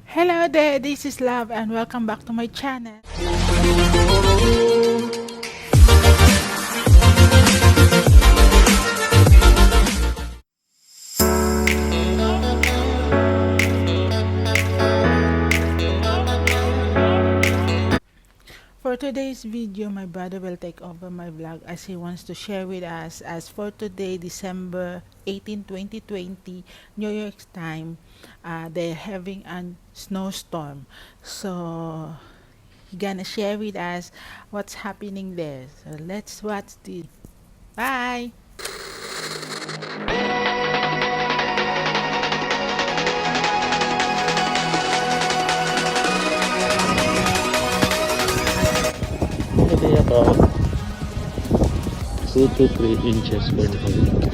Hello there, this is Love and welcome back to my channel. For today's video, my brother will take over my vlog as he wants to share with us as for today, December 18, 2020, New York time, they're having a snowstorm. So he gonna share with us what's happening there. So let's watch this. Bye! Maybe about 2 to 3 inches for the week.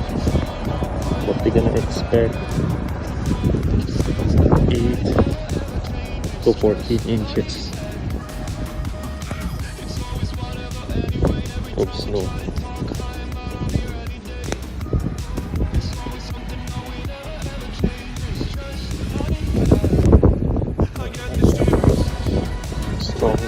What we're gonna expect 8 to 14 inches of snow. Strong.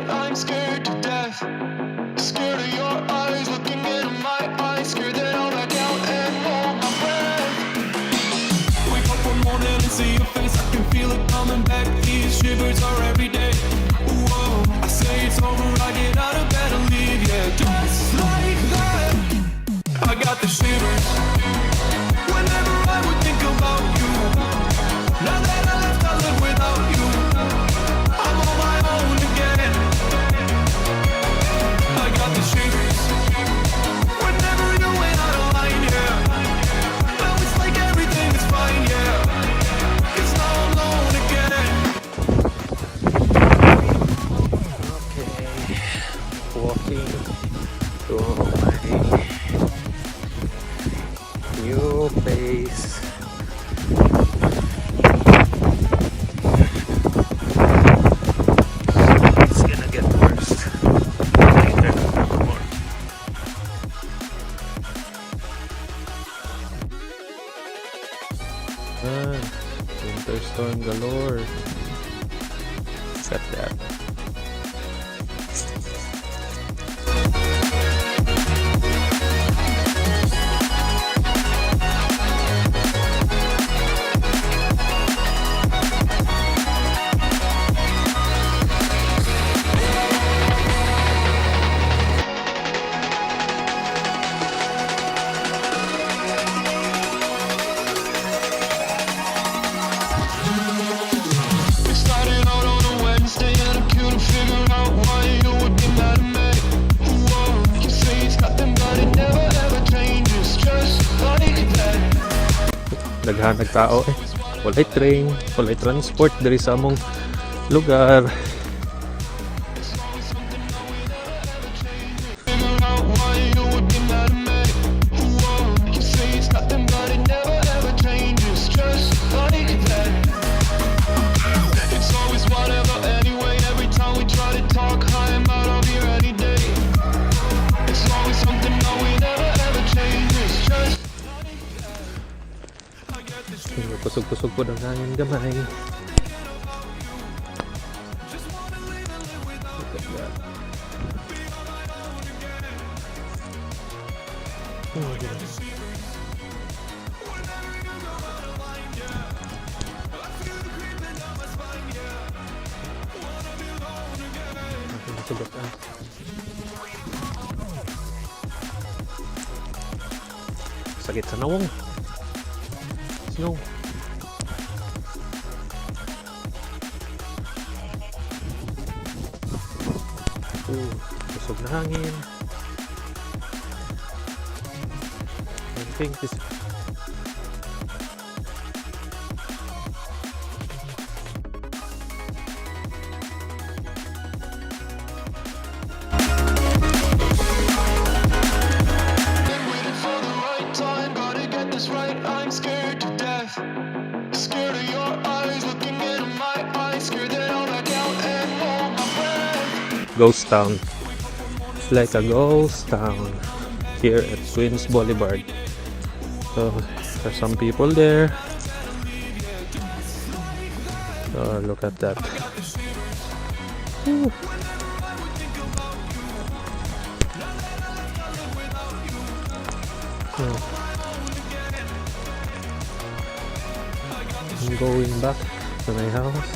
I'm scared to death. Scared of your eyes looking into my eyes. Scared that I'll back out and hold my breath. Wake up one morning and see your face. I can feel it coming back. These shivers are every day. Whoa, I say it's over. I get out of bed and leave. Yeah, just like that. I got the shivers whenever I would think about you. Now that I left, I live without you. I'm on my own again. I got the shivers whenever you went out of line, yeah. Now it's like everything is fine, yeah. 'Cause now I'm alone again. Okay, walking to my new place. It's gonna get worse later. Winter storm galore. Set that. We started out on a Wednesday and I couldn't figure out why you would be mad at me. Whoa, you say it's nothing but it never ever changes, just like that. Daghan nagtao eh. Walay train, walay transport diri sa among lugar. Figure out why you would be mad at me. Whoa, you say it's nothing but it never ever changes, just like that. It's always whatever anyway. Every time we try to talk, I'm out of here any day. It's always something that we never ever changes, just Kusog-kusog po ng hangin gamay. Look at that. Oh, yeah. Sugatan. Sakit sa nawong. Snow. Busog na hangin. I think this Been waiting for the right time, gotta get this right. I'm scared to death. Scared of your eyes looking into my eyes. Scared that I'll back out and hold my breath. ghost town. It's like a ghost town here at Twins Boulevard. So there's some people there. Oh, look at that. Whew. Oh. I'm going back to my house.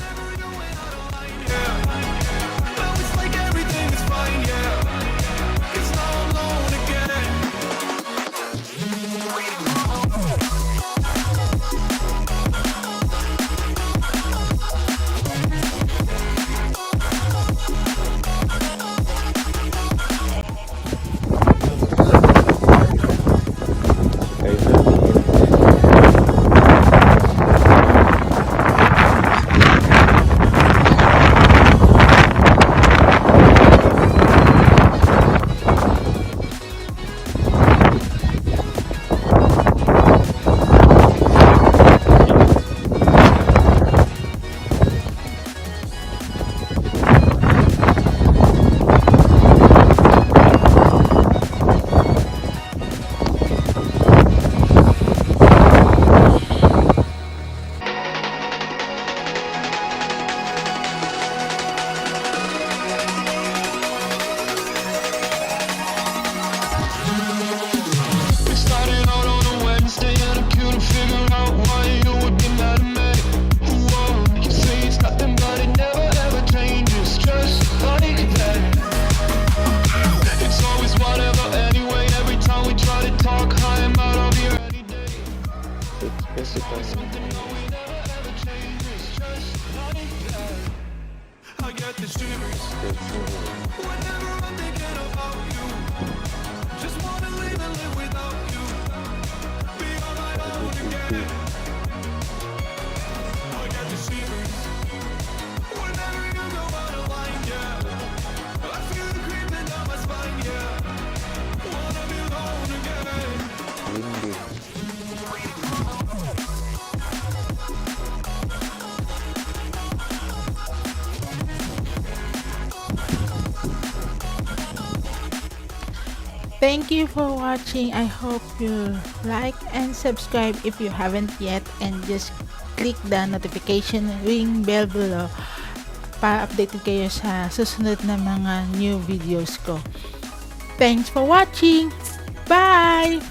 Now it's like everything is fine, yeah. 'Cause now I'm alone again. We started out on a Wednesday and I couldn't figure out why you would be mad at me. Whoa, you say it's nothing but it never ever changes, just like that. It's always whatever anyway, every time we try to talk, I am out of here any day. Something that we never ever changes, just like that. I get the shivers whenever I'm thinking about you. Just wanna leave and live without you. Be on my own again. I get the shivers whenever you go out of line, yeah. I feel it creeping down my spine, yeah. Wanna be alone again. Thank you for watching. I hope you like and subscribe if you haven't yet, and just click the notification ring bell below para updated kayo sa susunod na mga new videos ko. Thanks for watching. Bye!